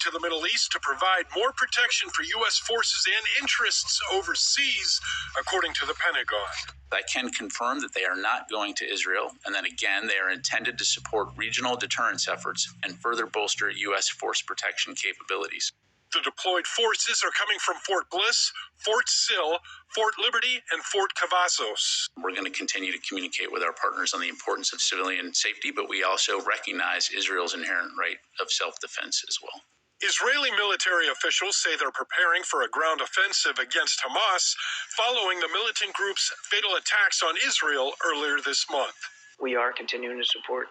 to the Middle East to provide more protection for U.S. forces and interests overseas, according to the Pentagon. I can confirm that they are not going to Israel, and that again, they are intended to support regional deterrence efforts and further bolster U.S. force protection capabilities. The deployed forces are coming from Fort Bliss, Fort Sill, Fort Liberty, and Fort Cavazos. We're going to continue to communicate with our partners on the importance of civilian safety, but we also recognize Israel's inherent right of self-defense as well. Israeli military officials say they're preparing for a ground offensive against Hamas following the militant group's fatal attacks on Israel earlier this month. We are continuing to support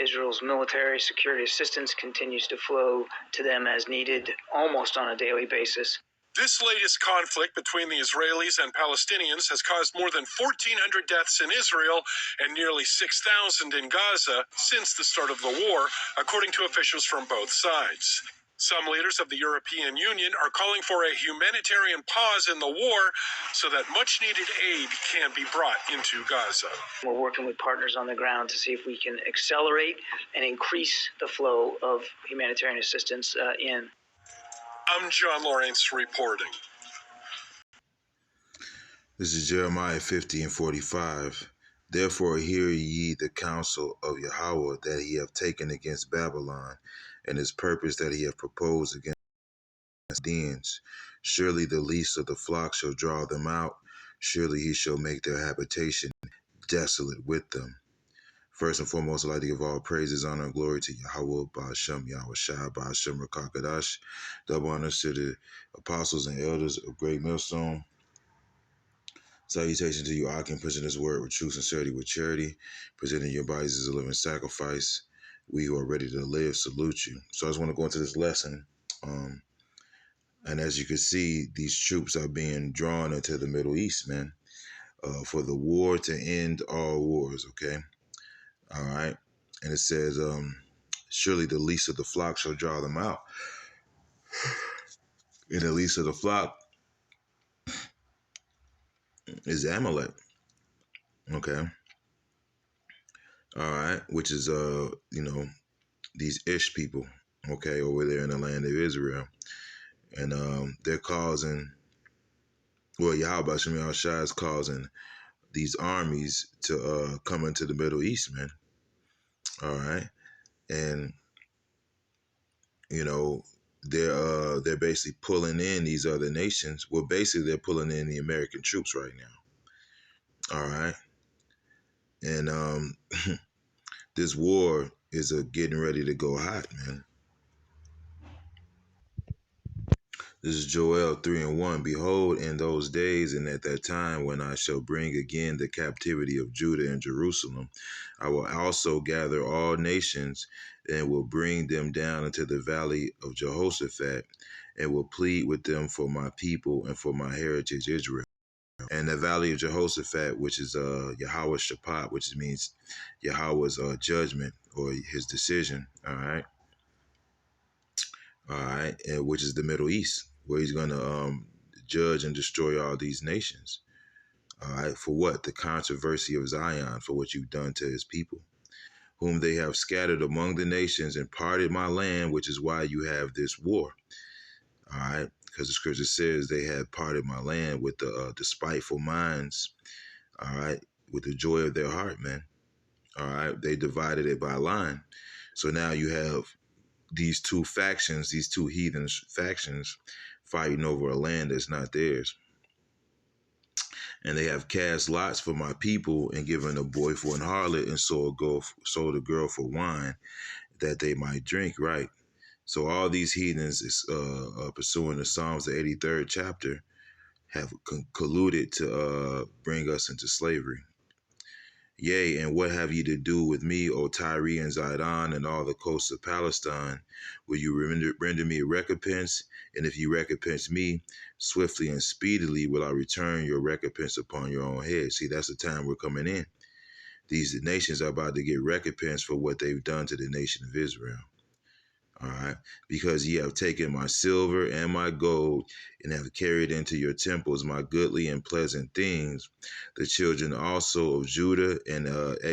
Israel's military. Security assistance continues to flow to them as needed, almost on a daily basis. This latest conflict between the Israelis and Palestinians has caused more than 1,400 deaths in Israel and nearly 6,000 in Gaza since the start of the war, according to officials from both sides. Some leaders of the European Union are calling for a humanitarian pause in the war so that much-needed aid can be brought into Gaza. We're working with partners on the ground to see if we can accelerate and increase the flow of humanitarian assistance in. I'm John Lawrence reporting. This is Jeremiah 50:45. Therefore hear ye the counsel of Yahweh that he hath taken against Babylon, and his purpose that he hath proposed against dens. Surely the least of the flock shall draw them out. Surely he shall make their habitation desolate with them. First and foremost, I'd like to give all praises, honor, and glory to Yahweh, Ba'ashem, Yahweh Shai, Ba'ashem, Rakakadash. Double honors to the apostles and elders of Great Millstone. Salutation to you, Akim, presenting this word with true sincerity, with charity, presenting your bodies as a living sacrifice. We who are ready to live salute you. So I just want to go into this lesson. And as you can see, these troops are being drawn into the Middle East, man, for the war to end all wars, okay? All right. And it says, surely the least of the flock shall draw them out. And the least of the flock is Amalek. Okay. All right. Which is, these Ish people, okay, over there in the land of Israel. And they're causing, Yahweh Shem Yahushua is causing these armies to come into the Middle East, man. All right. And, they're basically pulling in these other nations. Well, basically, they're pulling in the American troops right now. All right. And this war is getting ready to go hot, man. This is Joel 3:1. Behold, in those days and at that time when I shall bring again the captivity of Judah and Jerusalem, I will also gather all nations and will bring them down into the valley of Jehoshaphat and will plead with them for my people and for my heritage Israel. And the valley of Jehoshaphat, which is Yahweh Shaphat, which means Yahweh's judgment or his decision, all right? All right, and which is the Middle East, where he's going to judge and destroy all these nations. All right, for what? The controversy of Zion, for what you've done to his people, whom they have scattered among the nations and parted my land, which is why you have this war. All right, because the scripture says they have parted my land with the spiteful minds. All right, with the joy of their heart, man. All right, they divided it by line. So now you have these two factions, these two heathen factions, fighting over a land that's not theirs. And they have cast lots for my people and given a boy for an harlot and sold a girl for wine that they might drink, right? So all these heathens is pursuing the Psalms, the 83rd chapter, have colluded to bring us into slavery. Yea, and what have ye to do with me, O Tyre and Zidon, and all the coasts of Palestine? Will you render me a recompense? And if you recompense me, swiftly and speedily will I return your recompense upon your own head. See, that's the time we're coming in. These nations are about to get recompense for what they've done to the nation of Israel. All right, because ye have taken my silver and my gold and have carried into your temples my goodly and pleasant things, the children also of Judah, and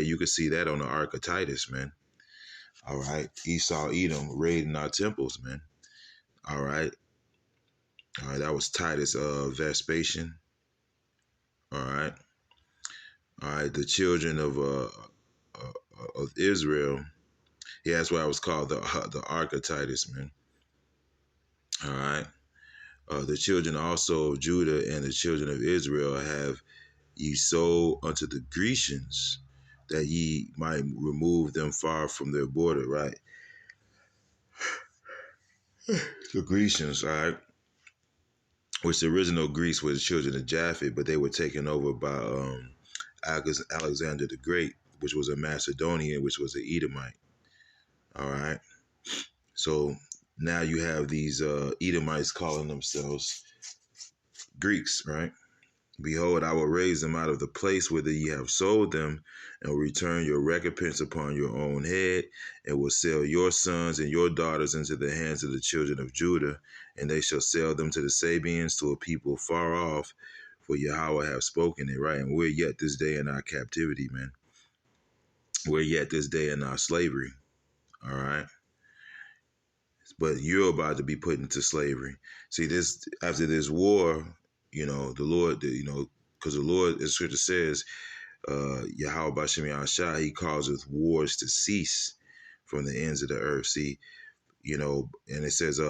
you can see that on the Ark of Titus, man. All right. Esau, Edom, raiding our temples, man. All right. All right. That was Titus Vespasian. All right. All right. The children of Israel. Yeah, that's why it was called the Ark of Titus, man. All right. The children also of Judah and the children of Israel have ye sold unto the Grecians, that ye might remove them far from their border, right? The Grecians, all right, which the original Greece were the children of Japhet, but they were taken over by Alexander the Great, which was a Macedonian, which was an Edomite. All right. So now you have these Edomites calling themselves Greeks, right? Behold, I will raise them out of the place whither ye have sold them, and will return your recompense upon your own head, and will sell your sons and your daughters into the hands of the children of Judah, and they shall sell them to the Sabians, to a people far off, for Yahweh have spoken it, right? And we're yet this day in our captivity, man. We're yet this day in our slavery, all right? But you're about to be put into slavery. See, this after this war, the Lord, because the Lord, as Scripture says, Yahweh Bashem Yahshua, he causeth wars to cease from the ends of the earth. See, and it says,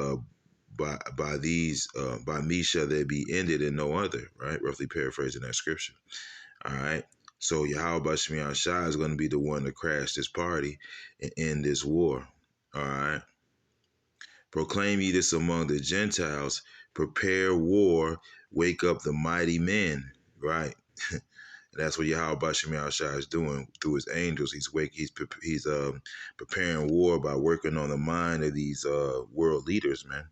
by me shall they be ended and no other, right? Roughly paraphrasing that scripture. All right. So Yahweh Bashem Yahshua is going to be the one to crash this party and end this war. All right. Proclaim ye this among the Gentiles, prepare war, wake up the mighty men, right? That's what Yahweh Bashem Yahshua is doing through his angels. He's preparing war by working on the mind of these world leaders, man.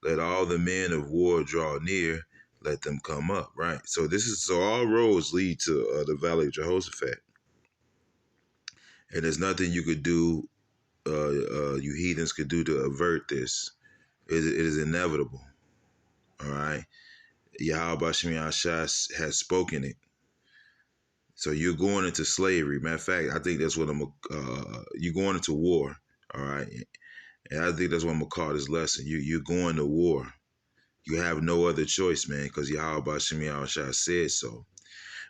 Let all the men of war draw near, let them come up, right? So all roads lead to the Valley of Jehoshaphat. And there's nothing you could do, you heathens could do to avert this. It is inevitable. All right. Yahweh Bashem Yahshua has spoken it. So you're going into slavery. Matter of fact, I think that's what you're going into war. All right. And I think that's what I'm going to call this lesson. You're going to war. You have no other choice, man, because Yahweh Bashem Yahshua said so.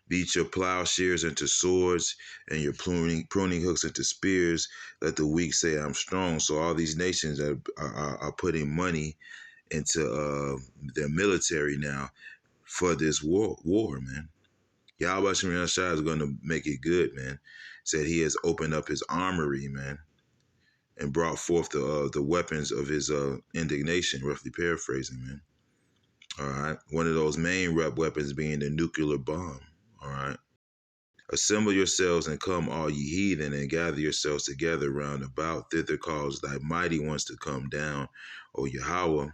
Beat your plowshares into swords and your pruning hooks into spears. Let the weak say, I'm strong. So all these nations are putting money into their military now for this war, man. Yahweh Bashem Yahshua is going to make it good, man. Said he has opened up his armory, man, and brought forth the weapons of his indignation, roughly paraphrasing, man. All right. One of those main weapons being the nuclear bomb. All right. Assemble yourselves and come, all ye heathen, and gather yourselves together round about. Thither cause thy mighty ones to come down, O Yahweh.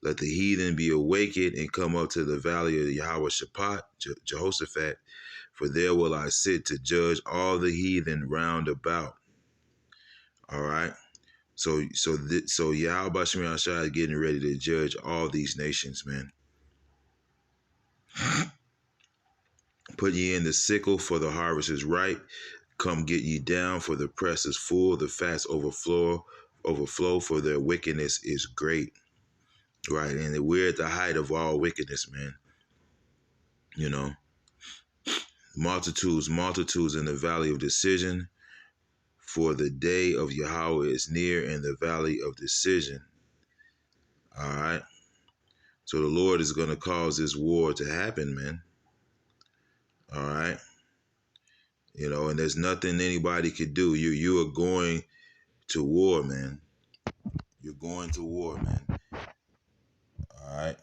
Let the heathen be awakened and come up to the valley of Yahweh Shaphat, Jehoshaphat, for there will I sit to judge all the heathen round about. All right. So Yahweh Bashem Yahshua is getting ready to judge all these nations, man. Put ye in the sickle, for the harvest is ripe. Come get ye down, for the press is full, the fats overflow, for their wickedness is great. Right, and we're at the height of all wickedness, man. Multitudes in the valley of decision, for the day of Yahweh is near in the valley of decision. All right. So the Lord is going to cause this war to happen, man. All right. And there's nothing anybody could do. You are going to war, man. You're going to war, man. All right.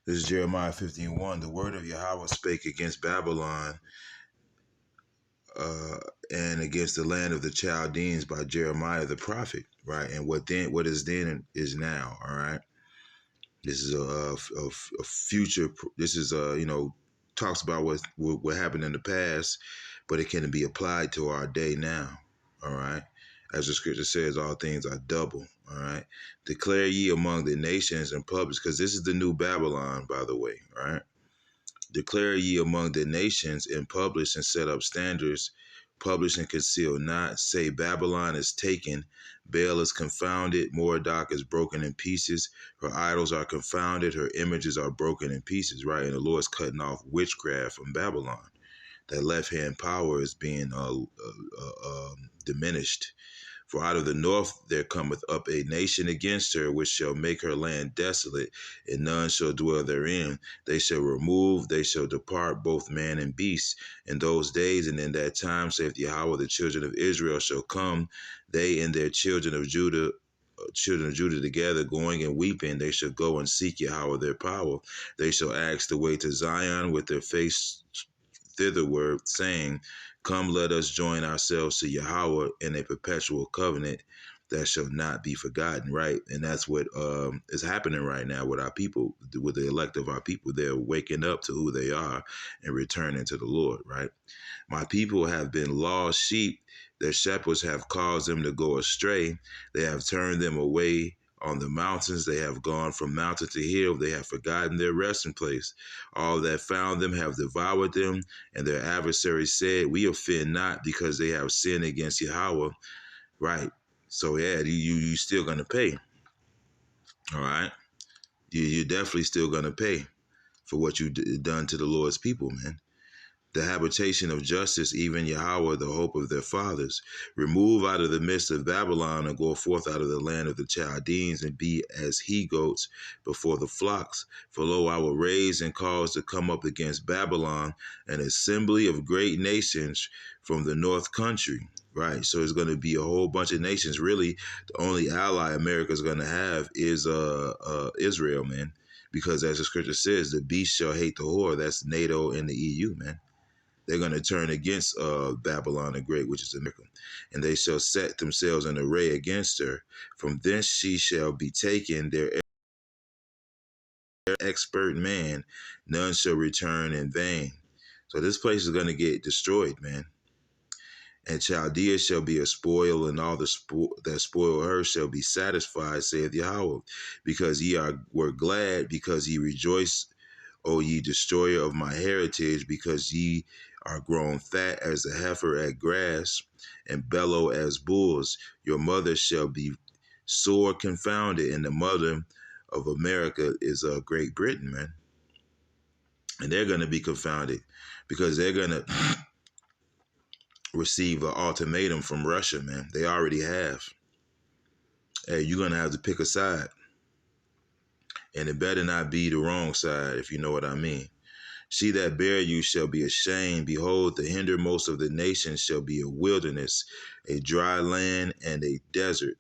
This is Jeremiah 15:1. The word of Yahweh spake against Babylon and against the land of the Chaldeans by Jeremiah the prophet, right? And what is then is now, all right? This is a future. This is talks about what happened in the past, but it can be applied to our day now, all right? As the scripture says, all things are double, all right? Declare ye among the nations and publish, because this is the new Babylon, by the way, all right? Declare ye among the nations and publish and set up standards publish and conceal not. Say, Babylon is taken, Baal is confounded, Moradok is broken in pieces. Her idols are confounded, her images are broken in pieces, right? And the Lord's cutting off witchcraft from Babylon. That left-hand power is being diminished. For out of the north there cometh up a nation against her, which shall make her land desolate, and none shall dwell therein. They shall remove, they shall depart, both man and beast. In those days and in that time, saith Yahweh, the children of Israel shall come, they and their children of Judah together, going and weeping. They shall go and seek Yahweh their power. They shall ask the way to Zion with their face thitherward, saying, Come, let us join ourselves to Yahweh in a perpetual covenant that shall not be forgotten, right? And that's what is happening right now with our people, with the elect of our people. They're waking up to who they are and returning to the Lord, right? My people have been lost sheep. Their shepherds have caused them to go astray. They have turned them away on the mountains. They have gone from mountain to hill. They have forgotten their resting place. All that found them have devoured them, and their adversaries said, We offend not, because they have sinned against Yahweh. Right. So yeah, you still gonna pay. All right. You're definitely still gonna pay for what you done to the Lord's people, man. The habitation of justice, even Yahweh, the hope of their fathers. Remove out of the midst of Babylon, and go forth out of the land of the Chaldeans, and be as he-goats before the flocks. For lo, I will raise and cause to come up against Babylon an assembly of great nations from the north country. Right, so it's going to be a whole bunch of nations. Really, the only ally America is going to have is Israel, man. Because as the scripture says, the beast shall hate the whore. That's NATO and the EU, man. They're going to turn against Babylon the Great, which is America, and they shall set themselves in array against her. From thence she shall be taken, their expert man, none shall return in vain. So this place is going to get destroyed, man. And Chaldea shall be a spoil, and all that spoil her shall be satisfied, saith Yahweh, because ye were glad, because ye rejoice, O ye destroyer of my heritage, because ye are grown fat as a heifer at grass, and bellow as bulls. Your mother shall be sore confounded, and the mother of America is Great Britain, man. And they're going to be confounded, because they're going to receive an ultimatum from Russia, man. They already have. Hey, you're going to have to pick a side. And it better not be the wrong side, if you know what I mean. She that bare you shall be ashamed. Behold, the hindermost of the nations shall be a wilderness, a dry land, and a desert.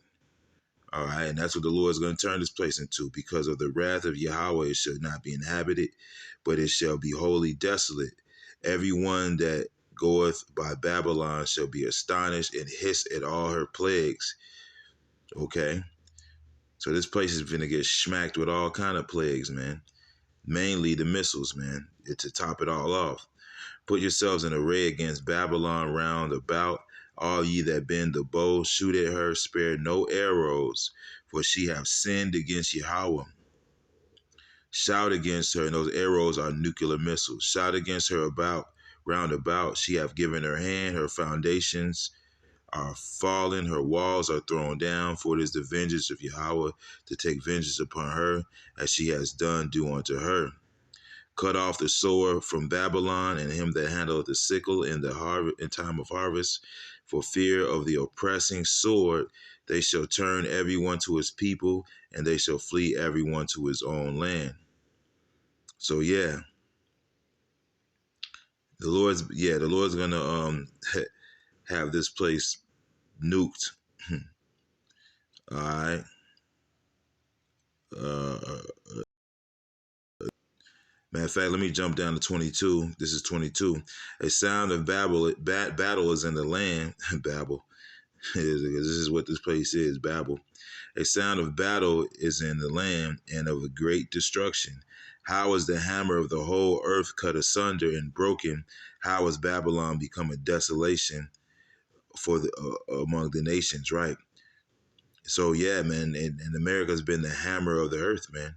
All right, and that's what the Lord is going to turn this place into. Because of the wrath of Yahweh, it shall not be inhabited, but it shall be wholly desolate. Everyone that goeth by Babylon shall be astonished and hiss at all her plagues. Okay? So this place is going to get smacked with all kind of plagues, man. Mainly the missiles, man, to top it all off. Put yourselves in array against Babylon round about. All ye that bend the bow, shoot at her, spare no arrows, for she hath sinned against Yahweh. Shout against her, and those arrows are nuclear missiles. Shout against her round about. She hath given her hand, her foundations are fallen, her walls are thrown down, for it is the vengeance of Yahweh to take vengeance upon her, as she has done, do unto her. Cut off the sower from Babylon, and him that handleth the sickle in time of harvest. For fear of the oppressing sword, they shall turn everyone to his people, and they shall flee everyone to his own land. So yeah, the Lord's gonna have this place nuked. All right. Matter of fact, let me jump down to 22. This is 22. A sound of battle is in the land. Babel. This is what this place is, Babel. A sound of battle is in the land, and of a great destruction. How is the hammer of the whole earth cut asunder and broken? How has Babylon become a desolation for among the nations, right? So yeah, man, and America's been the hammer of the earth, man.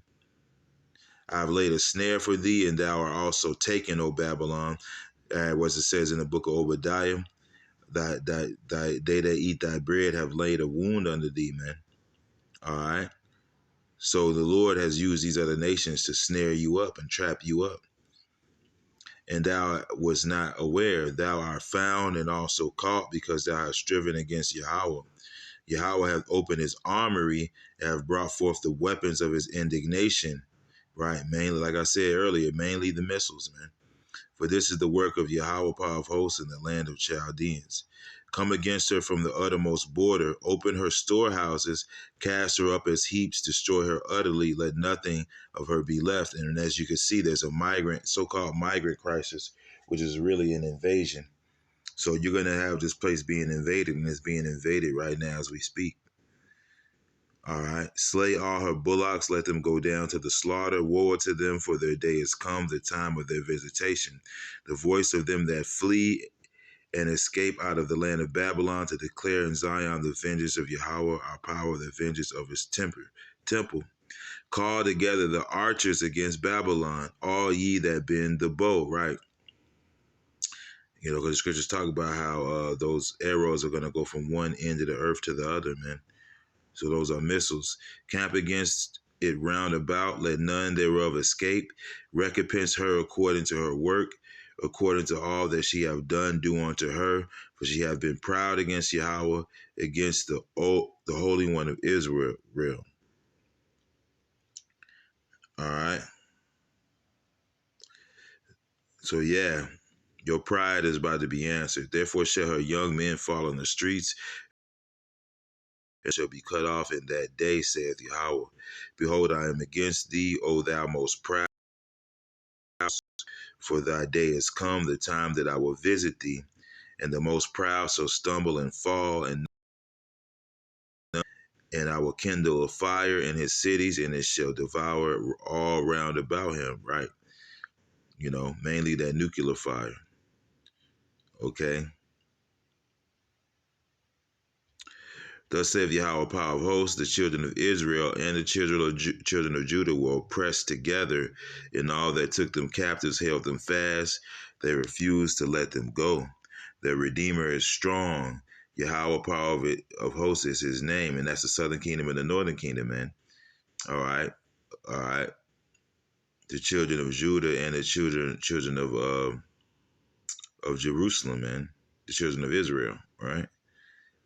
I've laid a snare for thee, and thou art also taken, O Babylon, as it says in the book of Obadiah. they that eat thy bread have laid a wound under thee, man. All right. So the Lord has used these other nations to snare you up and trap you up. And thou was not aware, thou art found and also caught, because thou hast striven against Yahweh. Yahweh hath opened his armory and have brought forth the weapons of his indignation. Right, mainly, like I said earlier, mainly the missiles, man. For this is the work of Yahweh, power of hosts, in the land of Chaldeans. Come against her from the uttermost border, open her storehouses, cast her up as heaps, destroy her utterly, let nothing of her be left. And as you can see, there's a so-called migrant crisis, which is really an invasion. So you're going to have this place being invaded, and it's being invaded right now as we speak. All right. Slay all her bullocks, let them go down to the slaughter. Woe to them, for their day is come, the time of their visitation. The voice of them that flee and escape out of the land of Babylon, to declare in Zion the vengeance of Yahweh, our power, the vengeance of his temple. Call together the archers against Babylon, all ye that bend the bow, right? You know, because the scriptures talk about how those arrows are going to go from one end of the earth to the other, man. So those are missiles. Camp against it round about, let none thereof escape. Recompense her according to her work, according to all that she have done, do unto her. For she hath been proud against Yahweh, against the Holy One of Israel. All right. So yeah, your pride is about to be answered. Therefore shall her young men fall on the streets, and shall be cut off in that day, saith Yahweh. Behold, I am against thee, O thou most proud, for thy day is come, the time that I will visit thee, and the most proud shall stumble and fall, and I will kindle a fire in his cities, and it shall devour all round about him, right? You know, mainly that nuclear fire. Okay. Thus saith Yahweh, power of hosts, the children of Israel and the children of Judah were oppressed together, and all that took them captives held them fast. They refused to let them go. Their Redeemer is strong. Yahweh, power of hosts is his name, and that's the southern kingdom and the northern kingdom, man. All right. The children of Judah and the children of Jerusalem, man. The children of Israel, right?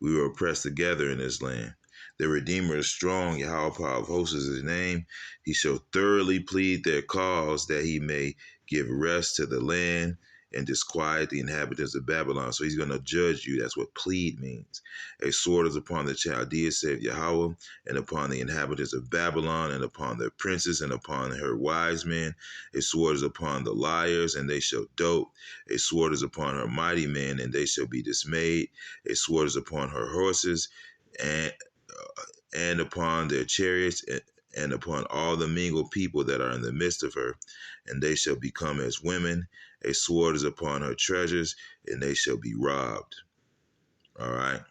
We were oppressed together in this land. The Redeemer is strong. Yahweh, power of hosts is his name. He shall thoroughly plead their cause, that he may give rest to the land and disquiet the inhabitants of Babylon. So he's going to judge you. That's what plead means. A sword is upon the Chaldeans, saith Yahweh, and upon the inhabitants of Babylon, and upon their princes, and upon her wise men. A sword is upon the liars, and they shall dote. A sword is upon her mighty men, and they shall be dismayed. A sword is upon her horses, and upon their chariots, and upon all the mingled people that are in the midst of her, and they shall become as women. A sword is upon her treasures, and they shall be robbed. All right.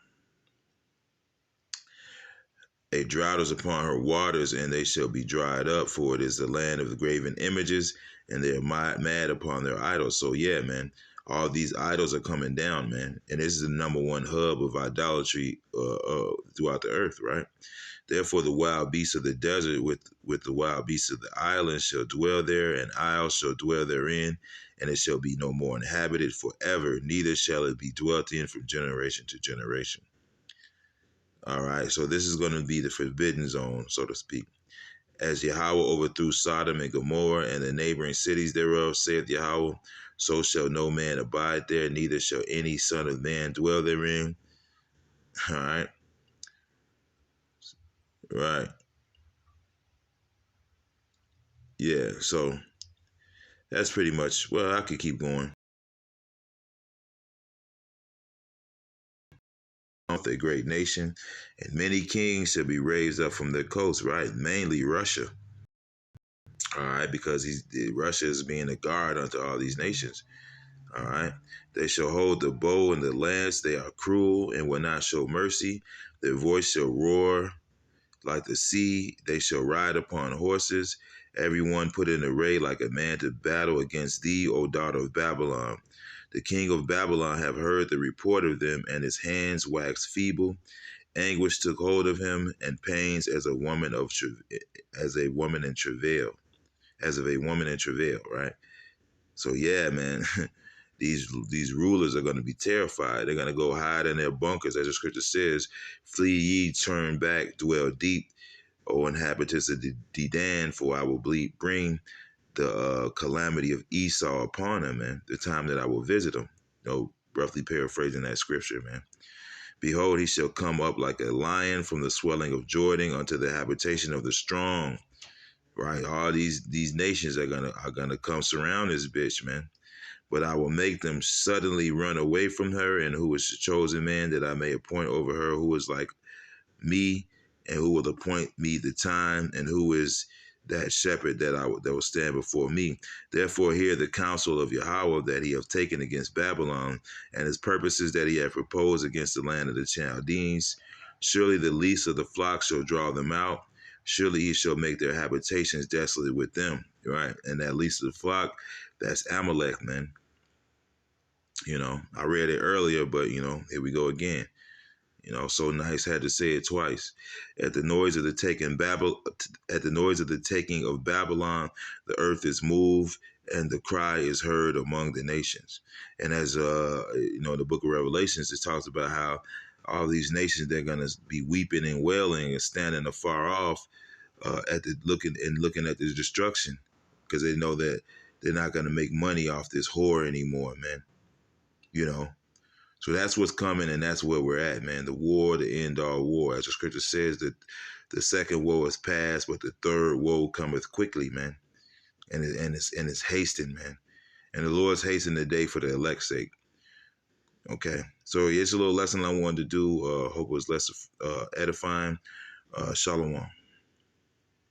A drought is upon her waters, and they shall be dried up, for it is the land of the graven images, and they are mad upon their idols. So yeah, man, all these idols are coming down, man. And this is the number one hub of idolatry throughout the earth, right? Therefore, the wild beasts of the desert with the wild beasts of the islands shall dwell there, and isles shall dwell therein, and it shall be no more inhabited forever, neither shall it be dwelt in from generation to generation. All right, so this is going to be the forbidden zone, so to speak. As Yahweh overthrew Sodom and Gomorrah and the neighboring cities thereof, saith Yahweh, so shall no man abide there, neither shall any son of man dwell therein. All right. Right. Yeah, so that's pretty much, well, I could keep going. A great nation, and many kings shall be raised up from their coast, right? Mainly Russia. All right, because Russia is being a guard unto all these nations. All right. They shall hold the bow and the lance. They are cruel and will not show mercy. Their voice shall roar like the sea. They shall ride upon horses. Everyone put in array like a man to battle against thee, O daughter of Babylon. The king of Babylon have heard the report of them, and his hands waxed feeble. Anguish took hold of him, and pains as a woman in travail, as of a woman in travail, right? So yeah, man, these rulers are going to be terrified. They're going to go hide in their bunkers, as the scripture says, "Flee ye, turn back, dwell deep, O inhabitants of Dedan, for I will bring the calamity of Esau upon them, man, the time that I will visit them." Roughly paraphrasing that scripture, man. "Behold, he shall come up like a lion from the swelling of Jordan unto the habitation of the strong." Right? All these nations are gonna come surround this bitch, man. "But I will make them suddenly run away from her, and who is the chosen man that I may appoint over her, who is like me, and who will appoint me the time, and who is that shepherd that will stand before me. Therefore hear the counsel of Yahweh that he hath taken against Babylon, and his purposes that he hath proposed against the land of the Chaldeans. Surely the least of the flock shall draw them out. Surely he shall make their habitations desolate with them." Right? And that least of the flock, that's Amalek, man. I read it earlier, but here we go again. So nice had to say it twice. At the noise of the taking of Babylon, the earth is moved, and the cry is heard among the nations. And as the book of Revelations, it talks about how all these nations, they're gonna be weeping and wailing and standing afar off, looking at this destruction, because they know that they're not gonna make money off this whore anymore, man. So that's what's coming, and that's where we're at, man. The war, the end all war. As the scripture says, that the second woe is past, but the third woe cometh quickly, man. And it's hasting, man. And the Lord's hastening the day for the elect's sake. Okay. So it's a little lesson I wanted to do. Hope it was less edifying. Shalom.